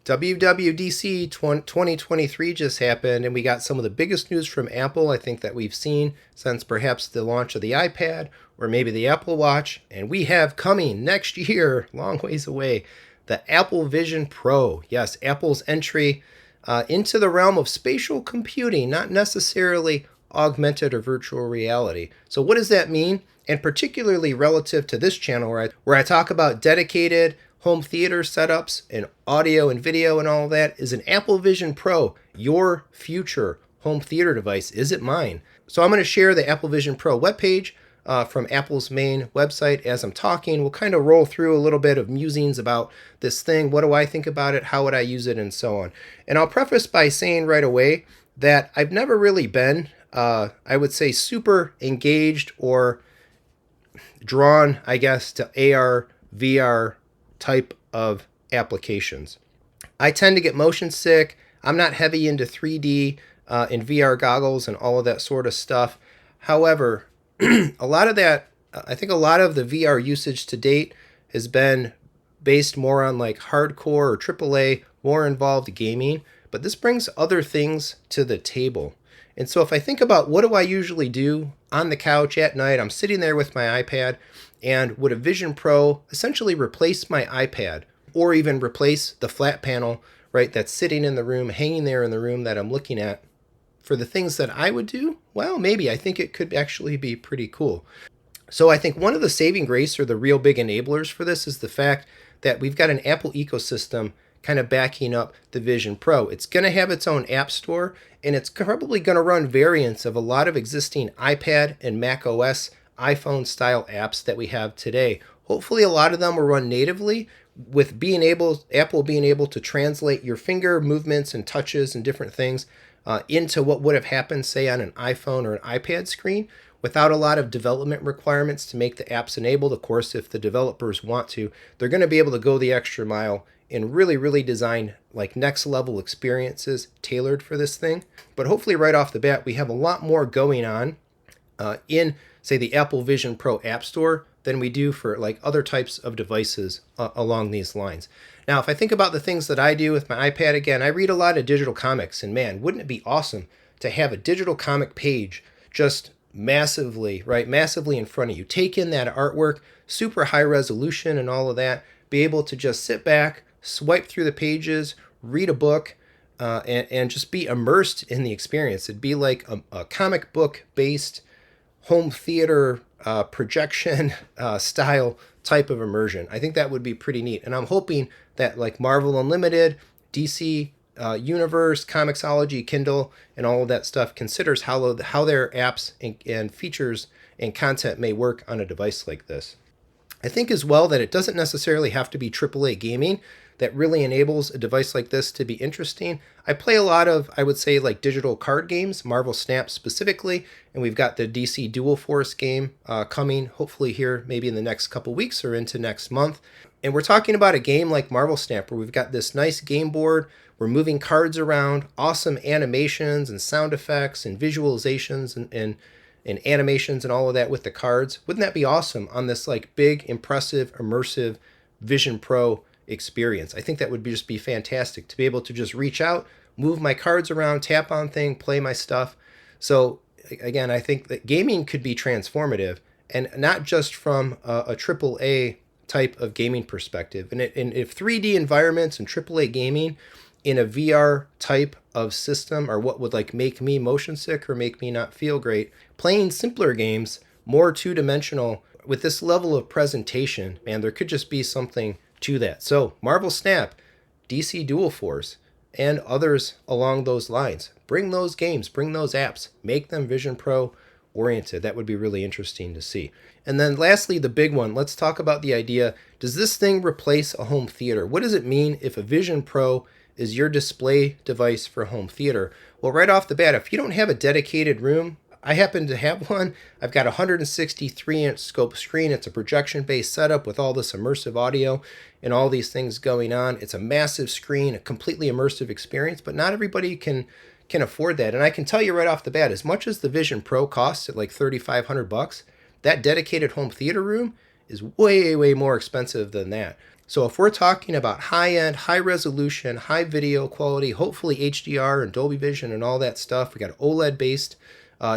WWDC 2023 just happened, and we got some of the biggest news from Apple I think that we've seen since perhaps the launch of the iPad or maybe the Apple Watch. And we have coming next year, long ways away, the Apple Vision Pro. Yes, Apple's entry into the realm of spatial computing, not necessarily augmented or virtual reality. So what does that mean? And particularly relative to this channel where I talk about dedicated home theater setups and audio and video and all of that, is an Apple Vision Pro your future home theater device? Is it mine? So I'm going to share the Apple Vision Pro webpage from Apple's main website as I'm talking. We'll kind of roll through a little bit of musings about this thing. What do I think about it? How would I use it? And so on. And I'll preface by saying right away that I've never really been, I would say, super engaged or drawn, I guess, to AR, VR type of applications. I tend to get motion sick. I'm not heavy into 3D and VR goggles and all of that sort of stuff. However, a lot of that, I think a lot of the VR usage to date has been based more on like hardcore or AAA, more involved gaming, but this brings other things to the table. And so if I think about what do I usually do on the couch at night, I'm sitting there with my iPad, and would a Vision Pro essentially replace my iPad or even replace the flat panel, right, that's sitting in the room, hanging there in the room that I'm looking at for the things that I would do? Well, maybe. I think it could actually be pretty cool. So I think one of the saving grace or the real big enablers for this is the fact that we've got an Apple ecosystem kind of backing up the Vision Pro. It's going to have its own app store, and it's probably going to run variants of a lot of existing iPad and Mac OS iPhone style apps that we have today. Hopefully a lot of them will run natively, with Apple being able to translate your finger movements and touches and different things into what would have happened, say, on an iPhone or an iPad screen, without a lot of development requirements to make the apps enabled. Of course, if the developers want to, they're going to be able to go the extra mile and really design like next level experiences tailored for this thing. But hopefully right off the bat, we have a lot more going on in, say, the Apple Vision Pro App Store than we do for like other types of devices along these lines. Now, if I think about the things that I do with my iPad, again, I read a lot of digital comics, and man, wouldn't it be awesome to have a digital comic page just massively in front of you. Take in that artwork, super high resolution and all of that, be able to just sit back, swipe through the pages, read a book, and just be immersed in the experience. It'd be like a comic book based home theater projection style type of immersion. I think that would be pretty neat. And I'm hoping that like Marvel Unlimited, DC Universe, Comixology, Kindle, and all of that stuff considers how their apps and features and content may work on a device like this. I think as well that it doesn't necessarily have to be AAA gaming that really enables a device like this to be interesting. I play a lot of, I would say, like digital card games, Marvel Snap specifically, and we've got the DC Dual Force game coming hopefully here maybe in the next couple weeks or into next month. And we're talking about a game like Marvel Snap where we've got this nice game board, we're moving cards around, awesome animations and sound effects and visualizations and animations and all of that with the cards. Wouldn't that be awesome on this like big, impressive, immersive Vision Pro experience? I think that would just be fantastic to be able to just reach out, move my cards around, tap on thing, play my stuff. So again, I think that gaming could be transformative, and not just from a AAA type of gaming perspective. And if 3D environments and AAA gaming in a VR type of system are what would like make me motion sick or make me not feel great, playing simpler games, more two-dimensional, with this level of presentation, man, there could just be something to that. So Marvel Snap, DC Dual Force, and others along those lines. Bring those games, bring those apps, make them Vision Pro oriented. That would be really interesting to see. And then lastly, the big one, let's talk about the idea, does this thing replace a home theater? What does it mean if a Vision Pro is your display device for home theater? Well, right off the bat, if you don't have a dedicated room, I happen to have one. I've got a 163-inch scope screen. It's a projection-based setup with all this immersive audio and all these things going on. It's a massive screen, a completely immersive experience, but not everybody can afford that. And I can tell you right off the bat, as much as the Vision Pro costs at like $3,500, that dedicated home theater room is way more expensive than that. So if we're talking about high-end, high-resolution, high video quality, hopefully HDR and Dolby Vision and all that stuff, we got an OLED-based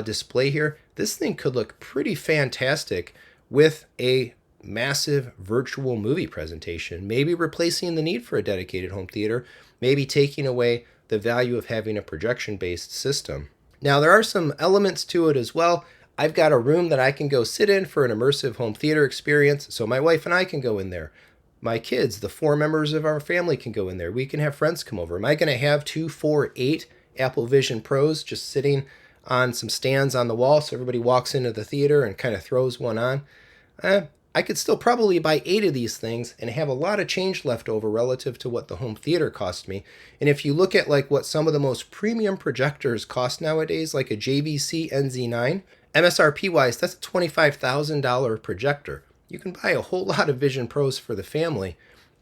display here. This thing could look pretty fantastic with a massive virtual movie presentation, maybe replacing the need for a dedicated home theater, maybe taking away the value of having a projection-based system. Now, there are some elements to it as well. I've got a room that I can go sit in for an immersive home theater experience, so my wife and I can go in there. My kids, the 4 members of our family, can go in there. We can have friends come over. Am I going to have 2, 4, 8 Apple Vision Pros just sitting on some stands on the wall so everybody walks into the theater and kind of throws one on? I could still probably buy 8 of these things and have a lot of change left over relative to what the home theater cost me. And if you look at like what some of the most premium projectors cost nowadays, like a JVC NZ9, MSRP wise, that's a $25,000 projector. You can buy a whole lot of Vision Pros for the family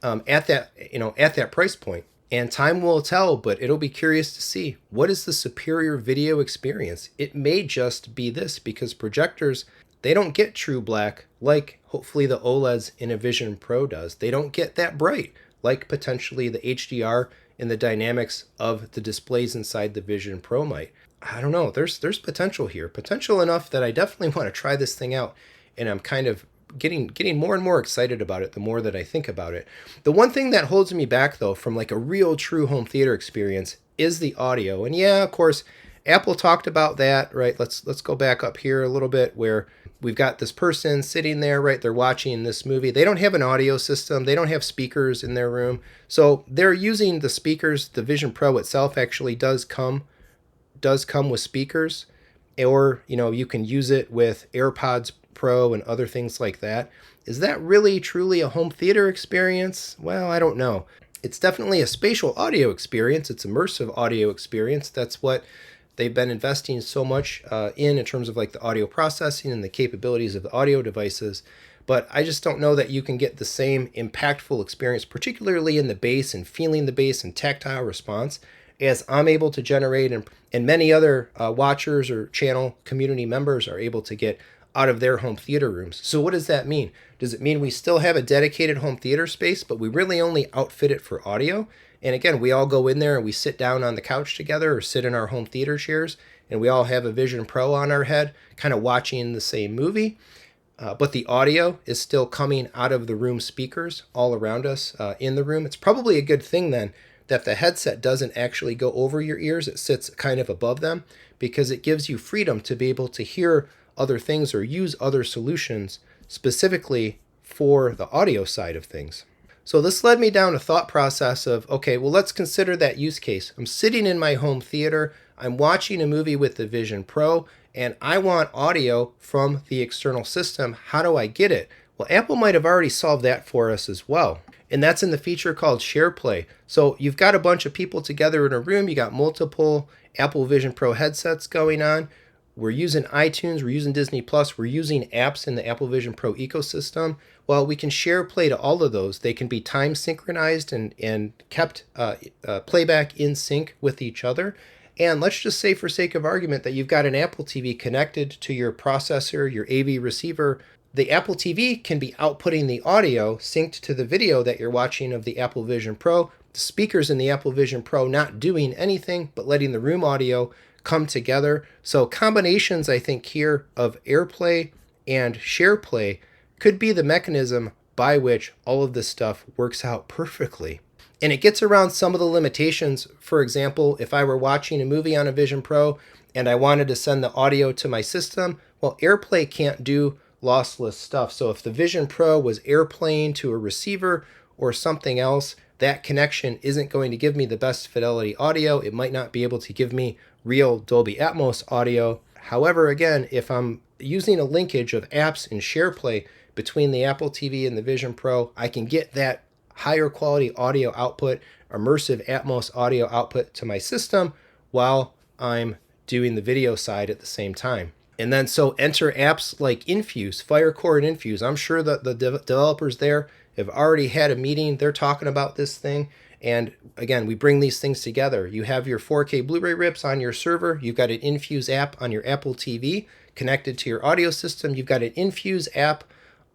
at that price point. And time will tell, but it'll be curious to see what is the superior video experience. It may just be this, because projectors, they don't get true black like hopefully the OLEDs in a Vision Pro does. They don't get that bright like potentially the HDR and the dynamics of the displays inside the Vision Pro might. I don't know. There's potential here. Potential enough that I definitely want to try this thing out. And I'm kind of getting more and more excited about it the more that I think about it. The one thing that holds me back, though, from like a real true home theater experience is the audio. And yeah, of course, Apple talked about that, right? Let's go back up here a little bit where we've got this person sitting there, right? They're watching this movie. They don't have an audio system. They don't have speakers in their room. So they're using the speakers. The Vision Pro itself actually does come with speakers, or you can use it with AirPods Pro and other things like that. Is that really truly a home theater experience? Well, I don't know. It's definitely a spatial audio experience. It's immersive audio experience. That's what they've been investing so much in terms of like the audio processing and the capabilities of the audio devices. But I just don't know that you can get the same impactful experience, particularly in the bass and feeling the bass and tactile response, as I'm able to generate, and many other watchers or channel community members are able to get out of their home theater rooms. So what does that mean? Does it mean we still have a dedicated home theater space, but we really only outfit it for audio? And again, we all go in there and we sit down on the couch together or sit in our home theater chairs, and we all have a Vision Pro on our head, kind of watching the same movie. But the audio is still coming out of the room speakers all around us in the room. It's probably a good thing then that the headset doesn't actually go over your ears. It sits kind of above them, because it gives you freedom to be able to hear other things or use other solutions specifically for the audio side of things. So this led me down a thought process of, okay, well, let's consider that use case. I'm sitting in my home theater, I'm watching a movie with the Vision Pro, and I want audio from the external system. How do I get it? Well, Apple might have already solved that for us as well. And that's in the feature called SharePlay. So you've got a bunch of people together in a room, you got multiple Apple Vision Pro headsets going on. We're using iTunes, we're using Disney Plus, we're using apps in the Apple Vision Pro ecosystem. Well, we can share play to all of those. They can be time synchronized and kept playback in sync with each other. And let's just say, for sake of argument, that you've got an Apple TV connected to your processor, your AV receiver. The Apple TV can be outputting the audio synced to the video that you're watching of the Apple Vision Pro. The speakers in the Apple Vision Pro not doing anything but letting the room audio come together. So combinations, I think, here of AirPlay and SharePlay could be the mechanism by which all of this stuff works out perfectly. And it gets around some of the limitations. For example, if I were watching a movie on a Vision Pro and I wanted to send the audio to my system, well, AirPlay can't do lossless stuff. So if the Vision Pro was AirPlaying to a receiver or something else, that connection isn't going to give me the best fidelity audio. It might not be able to give me real Dolby Atmos audio. However, again, if I'm using a linkage of apps and SharePlay between the Apple TV and the Vision Pro, I can get that higher quality audio output, immersive Atmos audio output to my system while I'm doing the video side at the same time. And then so enter apps like Infuse, Firecore and Infuse. I'm sure that the developers there have already had a meeting. They're talking about this thing. And again, we bring these things together. You have your 4K Blu-ray rips on your server. You've got an Infuse app on your Apple TV connected to your audio system. You've got an Infuse app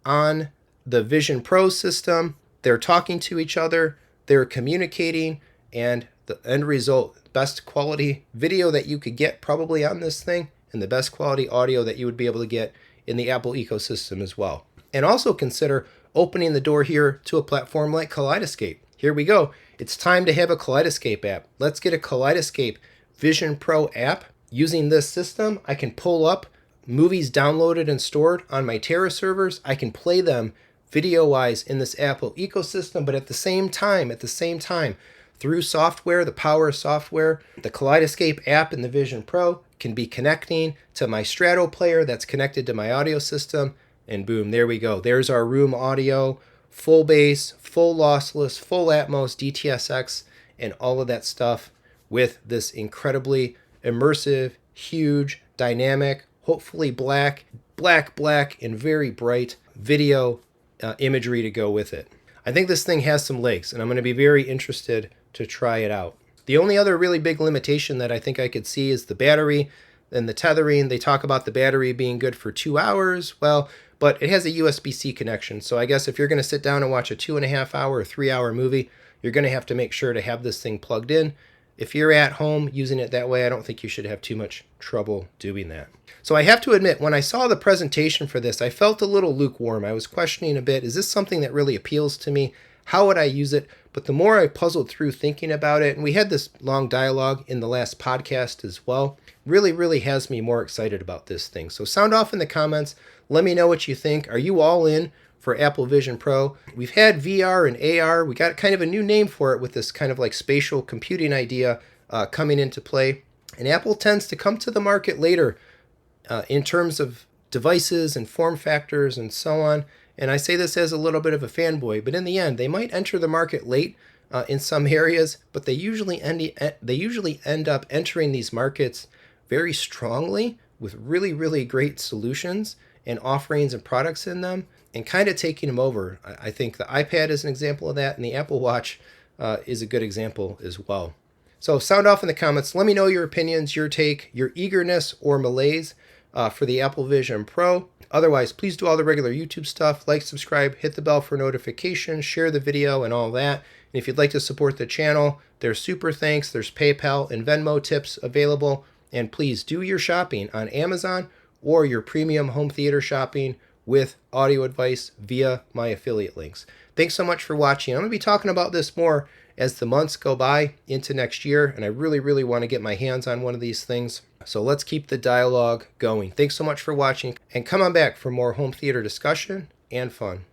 on the Vision Pro system they're talking to each other, they're communicating, and the end result, best quality video that you could get probably on this thing, and the best quality audio that you would be able to get in the Apple ecosystem as well. And also consider opening the door here to a platform like Kaleidescape. Here we go. It's time to have a Kaleidescape app. Let's get a Kaleidoscape Vision Pro app. Using this system, I can pull up movies downloaded and stored on my Terra servers. I can play them video-wise in this Apple ecosystem, but at the same time, through software, the power of software, the Kaleidoscape app in the Vision Pro can be connecting to my Strato player that's connected to my audio system, and boom, there we go. There's our room audio, full bass, full lossless, full Atmos, DTSX, and all of that stuff with this incredibly immersive, huge, dynamic, hopefully black, and very bright video imagery to go with it. I think this thing has some legs, and I'm going to be very interested to try it out. The only other really big limitation that I think I could see is the battery and the tethering. They talk about the battery being good for 2 hours. Well, but it has a USB-C connection. So I guess if you're going to sit down and watch a 2.5 hour or 3 hour movie, you're going to have to make sure to have this thing plugged in. If you're at home using it that way, I don't think you should have too much trouble doing that. So I have to admit, when I saw the presentation for this, I felt a little lukewarm. I was questioning a bit, is this something that really appeals to me? How would I use it? But the more I puzzled through thinking about it, and we had this long dialogue in the last podcast as well, really has me more excited about this thing. So sound off in the comments. Let me know what you think. Are you all in for Apple Vision Pro? We've had VR and AR. We got kind of a new name for it with this kind of like spatial computing idea coming into play. And Apple tends to come to the market later in terms of devices and form factors and so on. And I say this as a little bit of a fanboy, but in the end, they might enter the market late in some areas, but they usually end up entering these markets very strongly with really great solutions and offerings and products in them, and kind of taking them over. I think the iPad is an example of that, and the Apple Watch is a good example as well. So sound off in the comments. Let me know your opinions, your take, your eagerness or malaise for the Apple Vision Pro. Otherwise, please do all the regular YouTube stuff. Like, subscribe, hit the bell for notifications, share the video, and all that. And if you'd like to support the channel, there's super thanks, there's PayPal and Venmo tips available. And please do your shopping on Amazon or your premium home theater shopping with audio advice via my affiliate links. Thanks so much for watching. I'm going to be talking about this more as the months go by into next year, and I really want to get my hands on one of these things. So let's keep the dialogue going. Thanks so much for watching, and come on back for more home theater discussion and fun.